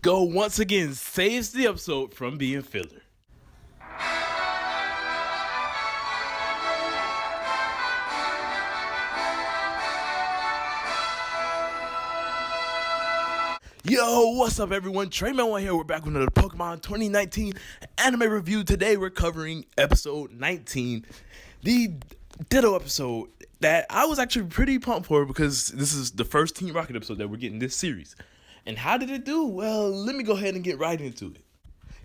Go once again saves the episode from being filler. Yo, what's up everyone? Trayman1 here. We're back with another Pokemon 2019 anime review. Today we're covering episode 19, the Ditto episode that I was actually pretty pumped for because this is the first Team Rocket episode that we're getting this series. And how did it do? Well, let me go ahead and get right into it.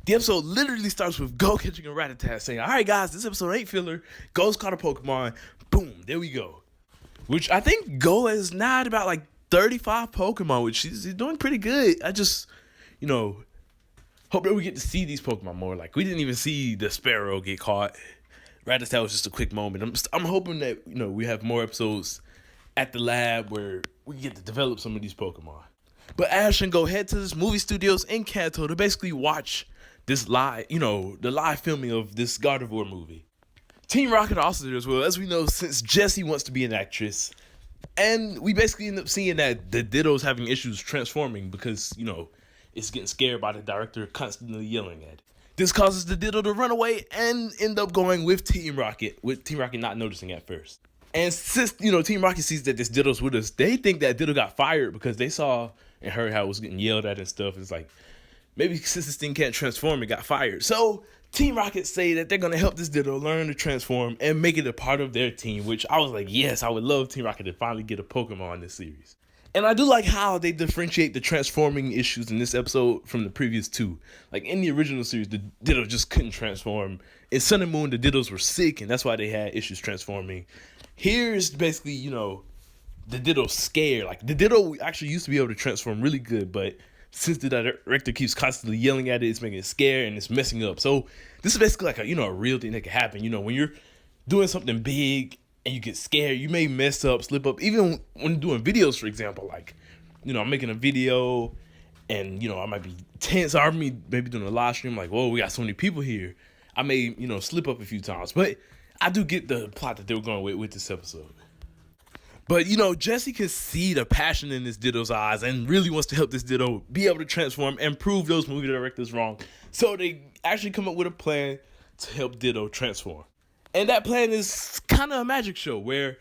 The episode literally starts with Go catching a Rattata saying, alright guys, this episode ain't filler. Go's caught a Pokemon. Boom, there we go. Which I think Go is now at about like 35 Pokemon, which he's doing pretty good. I just, hope that we get to see these Pokemon more. Like, we didn't even see the Sparrow get caught. Rattata was just a quick moment. I'm hoping that, we have more episodes at the lab where we get to develop some of these Pokemon. But Ash and Go head to this movie studios in Kanto to basically watch this live, the live filming of this Gardevoir movie. Team Rocket are also there as well. As we know, since Jessie wants to be an actress, and we basically end up seeing that the Ditto's having issues transforming because, it's getting scared by the director constantly yelling at it. This causes the Ditto to run away and end up going with Team Rocket, not noticing at first. And since, Team Rocket sees that this Ditto's with us, they think that Ditto got fired because they saw and heard how it was getting yelled at and stuff. It's like, maybe since this thing can't transform, it got fired. So Team Rocket say that they're going to help this Ditto learn to transform and make it a part of their team, which I was like, yes, I would love Team Rocket to finally get a Pokemon in this series. And I do like how they differentiate the transforming issues in this episode from the previous two. Like in the original series, the Ditto just couldn't transform. In Sun and Moon, the Dittos were sick and that's why they had issues transforming. Here's basically, the Ditto's scared. Like the Ditto actually used to be able to transform really good, but since the director keeps constantly yelling at it, it's making it scared and it's messing up. So this is basically like a real thing that can happen. When you're doing something big and you get scared, you may mess up, slip up. Even when doing videos, for example, like, I'm making a video and, I might be tense. Or maybe doing a live stream like, whoa, we got so many people here. I may, slip up a few times. But I do get the plot that they were going with this episode. But, Jessie can see the passion in this Ditto's eyes and really wants to help this Ditto be able to transform and prove those movie directors wrong. So they actually come up with a plan to help Ditto transform. And that plan is kind of a magic show where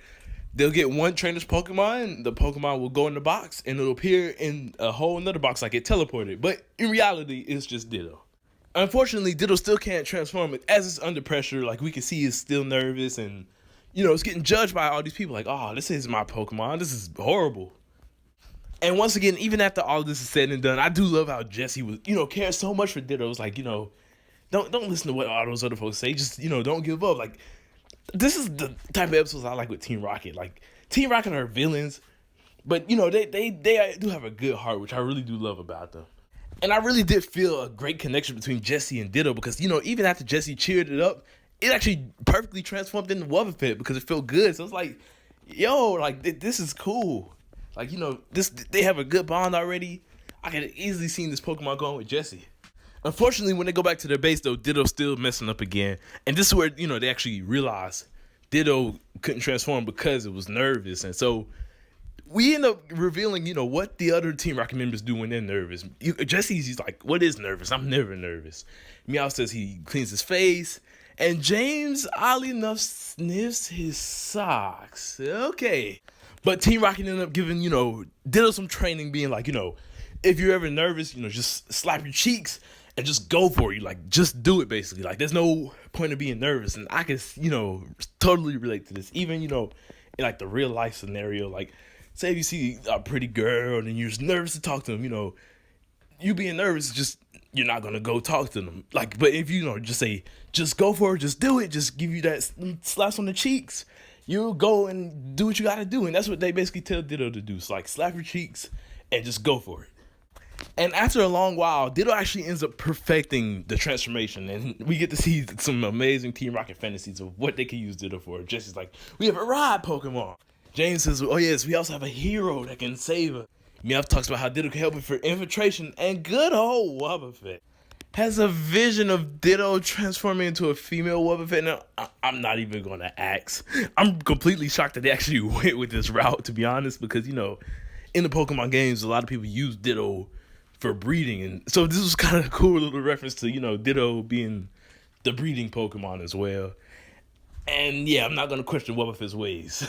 they'll get one trainer's Pokemon, the Pokemon will go in the box, and it'll appear in a whole another box like it teleported. But in reality, it's just Ditto. Unfortunately, Ditto still can't transform it as it's under pressure. Like, we can see he's still nervous and it's getting judged by all these people like, oh, this is my Pokemon. This is horrible. And once again, even after all this is said and done, I do love how Jessie was, cares so much for Ditto. It's like, don't listen to what all those other folks say. Just, don't give up. Like, this is the type of episodes I like with Team Rocket. Like, Team Rocket are villains, but, they do have a good heart, which I really do love about them. And I really did feel a great connection between Jessie and Ditto because, even after Jessie cheered it up, it actually perfectly transformed into Wobbuffet because it felt good. So it's like, yo, like this is cool. Like, they have a good bond already. I could have easily seen this Pokemon going with Jessie. Unfortunately, when they go back to their base, though, Ditto's still messing up again. And this is where, they actually realize Ditto couldn't transform because it was nervous. And so we end up revealing, what the other Team Rocket members do when they're nervous. Jessie's like, what is nervous? I'm never nervous. Meow says he cleans his face. And James, oddly enough, sniffs his socks. Okay. But Team Rocket ended up giving, Ditto some training, being like, if you're ever nervous, just slap your cheeks and just go for it. Like, just do it, basically. Like, there's no point of being nervous. And I can, totally relate to this. Even, in, like, the real life scenario. Like, say if you see a pretty girl and you're just nervous to talk to them, you being nervous, just, you're not going to go talk to them. Like, but if just say, just go for it, just do it, just give you that slaps on the cheeks, you go and do what you got to do. And that's what they basically tell Ditto to do. So, like, slap your cheeks and just go for it. And after a long while, Ditto actually ends up perfecting the transformation. And we get to see some amazing Team Rocket fantasies of what they can use Ditto for. Jessie's like, we have a ride Pokemon. James says, oh yes, we also have a hero that can save her. Meowth talks about how Ditto can help it for infiltration, and good old Wobbuffet has a vision of Ditto transforming into a female Wobbuffet. Now, I'm not even going to ask. I'm completely shocked that they actually went with this route, to be honest, because, in the Pokemon games, a lot of people use Ditto for breeding. And so this was kind of a cool little reference to, Ditto being the breeding Pokemon as well. And yeah, I'm not going to question Wobbuffet's ways.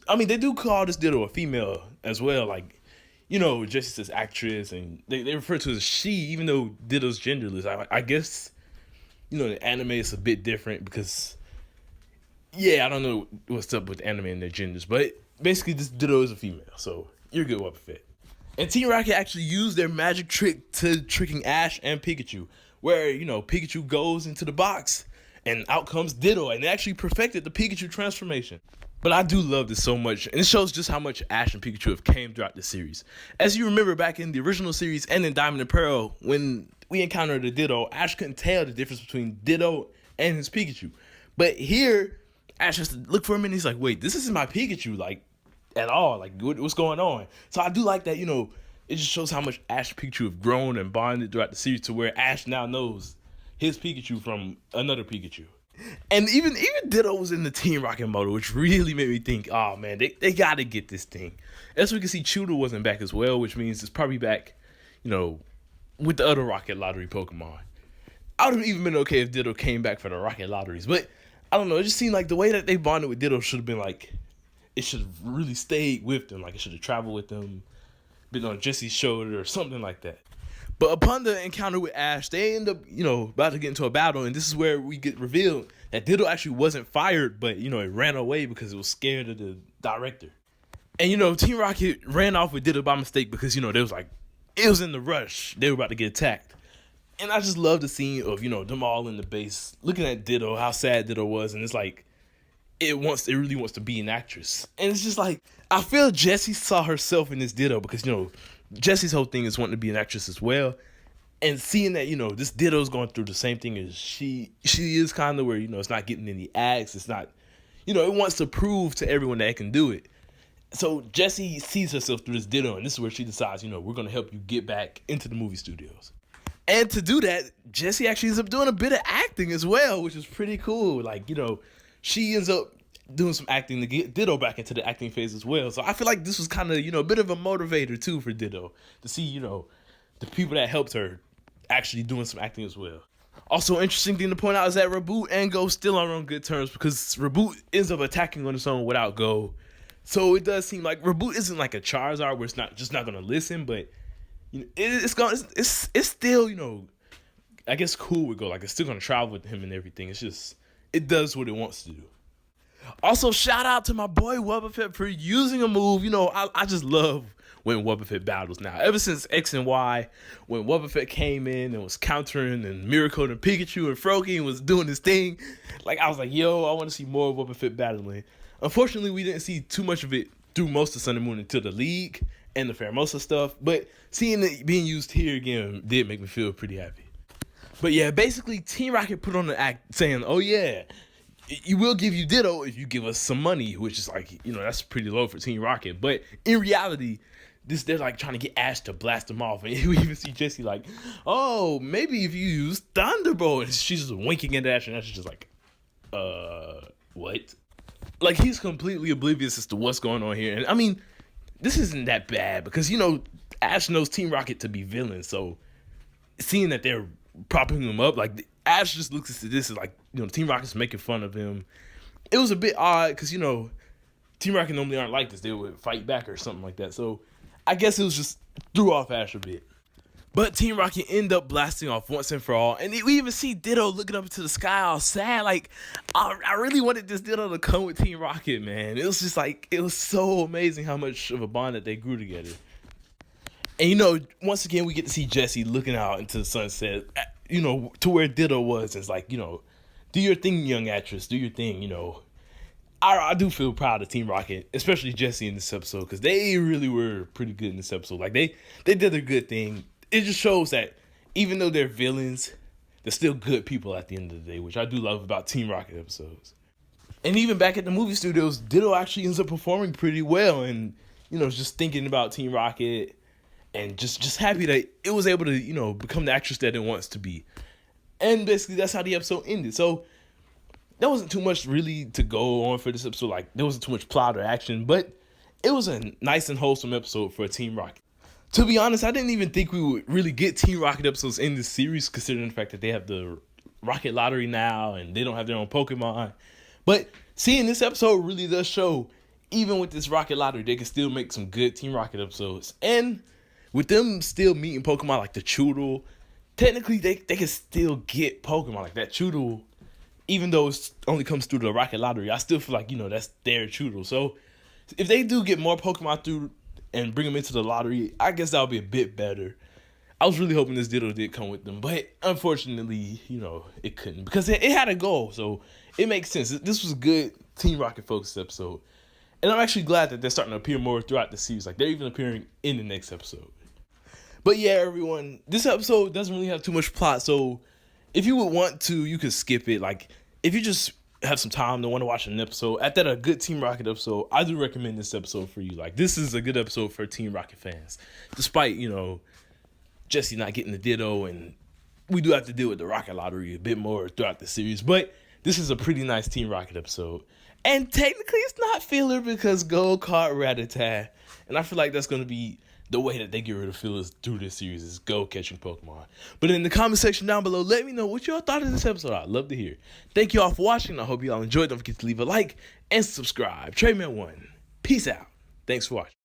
I mean, they do call this Ditto a female as well. Like, Jessie says actress, and they refer to it as she, even though Ditto's genderless. I guess, the anime is a bit different because, yeah, I don't know what's up with anime and their genders, but basically this Ditto is a female, so you're good, Wobbuffet. And Team Rocket actually used their magic trick to tricking Ash and Pikachu, where, Pikachu goes into the box and out comes Ditto, and they actually perfected the Pikachu transformation. But I do love this so much, and it shows just how much Ash and Pikachu have came throughout the series. As you remember back in the original series and in Diamond and Pearl, when we encountered the Ditto, Ash couldn't tell the difference between Ditto and his Pikachu. But here, Ash has to look for him, and he's like, wait, this isn't my Pikachu, like, at all. Like, what's going on? So I do like that, it just shows how much Ash and Pikachu have grown and bonded throughout the series to where Ash now knows his Pikachu from another Pikachu. And even Ditto was in the Team Rocket mode, which really made me think, oh man, they gotta get this thing. As we can see, Chuda wasn't back as well, which means it's probably back, with the other Rocket Lottery Pokemon. I would have even been okay if Ditto came back for the Rocket Lotteries, but I don't know, it just seemed like the way that they bonded with Ditto should have been like, it should have really stayed with them, like it should have traveled with them, been on Jessie's shoulder or something like that. But upon the encounter with Ash, they end up, about to get into a battle, and this is where we get revealed that Ditto actually wasn't fired, but, it ran away because it was scared of the director. And, Team Rocket ran off with Ditto by mistake because, they was like, it was in the rush. They were about to get attacked. And I just love the scene of, them all in the base, looking at Ditto, how sad Ditto was, and it's like, it really wants to be an actress. And it's just like, I feel Jessie saw herself in this Ditto because, Jessie's whole thing is wanting to be an actress as well, and seeing that this Ditto's going through the same thing as she is, kind of where it's not getting any acts, it's not, it wants to prove to everyone that it can do it. So Jessie sees herself through this Ditto, and this is where she decides, we're going to help you get back into the movie studios. And to do that, Jessie actually ends up doing a bit of acting as well, which is pretty cool. Like, she ends up doing some acting to get Ditto back into the acting phase as well. So I feel like this was kind of, a bit of a motivator too for Ditto to see, the people that helped her actually doing some acting as well. Also, interesting thing to point out is that Reboot and Go still are on good terms because Reboot ends up attacking on his own without Go. So it does seem like Reboot isn't like a Charizard where it's not going to listen, but it's still, I guess cool with Go. Like, it's still going to travel with him and everything. It's just, it does what it wants to do. Also, shout out to my boy Wobbuffet for using a move. I just love when Wobbuffet battles now. Ever since X and Y, when Wobbuffet came in and was countering and Miracle and Pikachu and Froakie was doing his thing, like, I was like, yo, I want to see more of Wobbuffet battling. Unfortunately, we didn't see too much of it through most of Sun and Moon until the League and the Pheromosa stuff, but seeing it being used here again did make me feel pretty happy. But yeah, basically, Team Rocket put on the act saying, oh yeah, you will give you Ditto if you give us some money, which is like, that's pretty low for Team Rocket. But in reality, they're like trying to get Ash to blast them off. And we even see Jessie like, oh, maybe if you use Thunderbolt. And she's just winking at Ash, and Ash is just like, what? Like, he's completely oblivious as to what's going on here. And I mean, this isn't that bad because, Ash knows Team Rocket to be villains. So seeing that they're propping him up, like, Ash just looks at this as like, Team Rocket's making fun of him. It was a bit odd because, Team Rocket normally aren't like this. They would fight back or something like that. So I guess it was just threw off Ash a bit. But Team Rocket end up blasting off once and for all. And we even see Ditto looking up into the sky all sad. Like, I really wanted this Ditto to come with Team Rocket, man. It was just like, it was so amazing how much of a bond that they grew together. And, once again, we get to see Jessie looking out into the sunset, to where Ditto was. It's like, do your thing, young actress. Do your thing, I do feel proud of Team Rocket, especially Jessie in this episode, because they really were pretty good in this episode. Like, they did a good thing. It just shows that even though they're villains, they're still good people at the end of the day, which I do love about Team Rocket episodes. And even back at the movie studios, Ditto actually ends up performing pretty well, and, just thinking about Team Rocket and just happy that it was able to, become the actress that it wants to be. And basically, that's how the episode ended. So there wasn't too much really to go on for this episode. Like, there wasn't too much plot or action, but it was a nice and wholesome episode for Team Rocket. To be honest, I didn't even think we would really get Team Rocket episodes in this series, considering the fact that they have the Rocket Lottery now and they don't have their own Pokemon. But seeing this episode really does show, even with this Rocket Lottery, they can still make some good Team Rocket episodes. And with them still meeting Pokemon like the Choodle, technically they can still get Pokemon like that Choodle. Even though it only comes through the Rocket Lottery, I still feel like, that's their Choodle. So if they do get more Pokemon through and bring them into the lottery, I guess that would be a bit better. I was really hoping this Ditto did come with them, but unfortunately, it couldn't because it had a goal. So it makes sense. This was a good Team Rocket focused episode. And I'm actually glad that they're starting to appear more throughout the series. Like, they're even appearing in the next episode. But yeah, everyone, this episode doesn't really have too much plot. So if you would want to, you could skip it. Like, if you just have some time to want to watch an episode, at that a good Team Rocket episode, I do recommend this episode for you. Like, this is a good episode for Team Rocket fans. Despite, Jessie not getting the Ditto, and we do have to deal with the Rocket Lottery a bit more throughout the series. But this is a pretty nice Team Rocket episode. And technically, it's not filler because Gold caught Rattata. And I feel like that's going to be the way that they get rid of fillers through this series is Go catching Pokemon. But in the comment section down below, let me know what y'all thought of this episode. I'd love to hear. Thank y'all for watching. I hope y'all enjoyed. Don't forget to leave a like and subscribe. TreyMan1. Peace out. Thanks for watching.